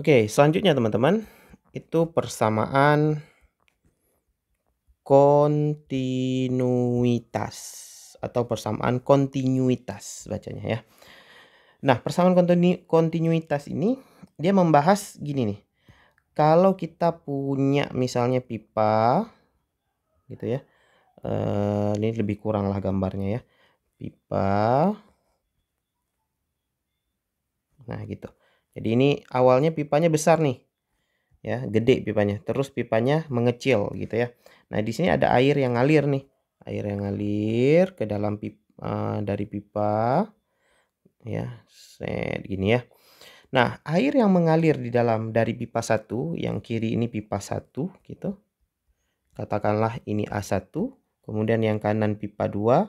Oke, selanjutnya teman-teman, itu persamaan kontinuitas atau persamaan kontinuitas bacanya ya. Nah, persamaan kontinuitas ini dia membahas gini nih. Kalau kita punya misalnya pipa gitu ya. Ini lebih kurang lah gambarnya ya. Pipa. Nah, gitu. Jadi ini awalnya pipanya besar nih. Ya, gede pipanya. Terus pipanya mengecil gitu ya. Nah, di sini ada air yang ngalir nih. Air yang ngalir ke dalam dari pipa ya. Set gini ya. Nah, air yang mengalir di dalam dari pipa 1, yang kiri ini pipa 1 gitu. Katakanlah ini A1, kemudian yang kanan pipa 2,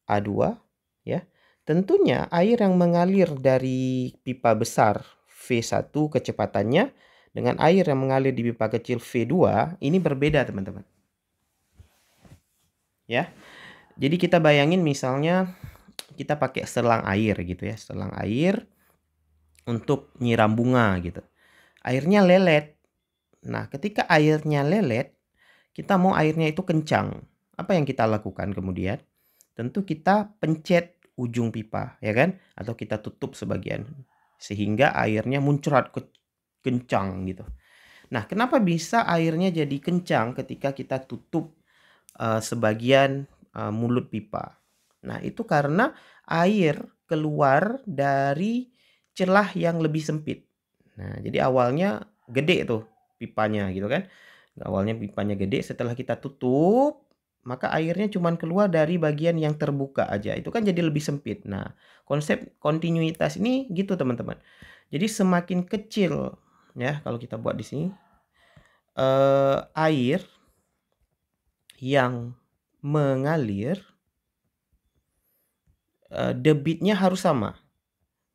A2 ya. Tentunya air yang mengalir dari pipa besar V1 kecepatannya dengan air yang mengalir di pipa kecil V2 ini berbeda, teman-teman. Ya. Jadi kita bayangin misalnya kita pakai selang air gitu ya, selang air untuk nyiram bunga gitu. Airnya lelet. Nah, ketika airnya lelet, kita mau airnya itu kencang. Apa yang kita lakukan kemudian? Tentu kita pencet ujung pipa, ya kan? Atau kita tutup sebagian sehingga airnya muncrat kencang gitu. Nah, kenapa bisa airnya jadi kencang ketika kita tutup sebagian mulut pipa? Nah, itu karena air keluar dari celah yang lebih sempit. Nah, jadi awalnya gede tuh pipanya gitu kan. Awalnya pipanya gede, setelah kita tutup, maka airnya cuma keluar dari bagian yang terbuka aja. Itu kan jadi lebih sempit. Nah, konsep kontinuitas ini gitu teman-teman. Jadi semakin kecil ya kalau kita buat di sini air yang mengalir debitnya harus sama.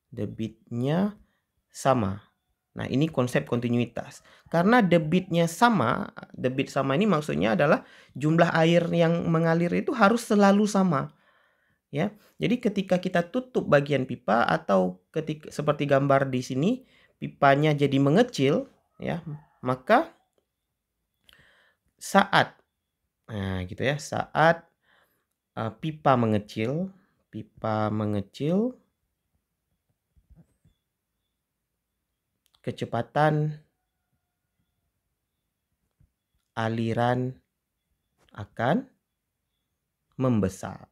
Debitnya sama. Nah, ini konsep kontinuitas. Karena debitnya sama, debit sama ini maksudnya adalah jumlah air yang mengalir itu harus selalu sama. Ya. Jadi ketika kita tutup bagian pipa atau ketika seperti gambar di sini, pipanya jadi mengecil, ya, maka saat gitu ya, saat pipa mengecil, kecepatan aliran akan membesar.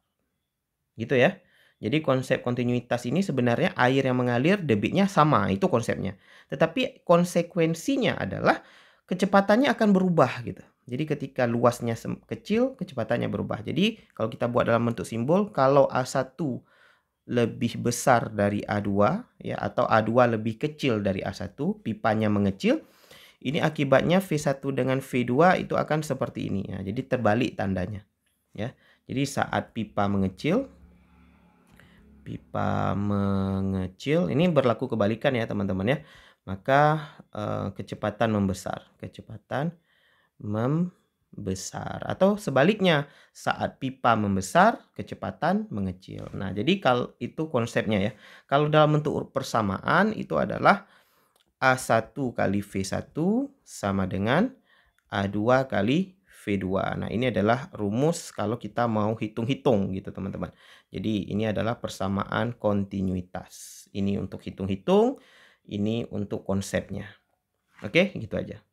Gitu ya. Jadi konsep kontinuitas ini sebenarnya air yang mengalir debitnya sama, itu konsepnya. Tetapi konsekuensinya adalah kecepatannya akan berubah gitu. Jadi ketika luasnya kecil, kecepatannya berubah. Jadi kalau kita buat dalam bentuk simbol, kalau A1 lebih besar dari A2 ya, atau A2 lebih kecil dari A1, pipanya mengecil, ini akibatnya V1 dengan V2 itu akan seperti ini ya. Jadi terbalik tandanya ya. Jadi saat pipa mengecil ini berlaku kebalikan ya teman-teman ya. Maka kecepatan membesar, atau sebaliknya saat pipa membesar kecepatan mengecil. Nah, jadi kalau itu konsepnya ya. Kalau dalam bentuk persamaan itu adalah A1 kali V1 sama dengan A2 kali V2. Nah, ini adalah rumus kalau kita mau hitung-hitung gitu, teman-teman. Jadi, ini adalah persamaan kontinuitas. Ini untuk hitung-hitung, ini untuk konsepnya. Oke, gitu aja.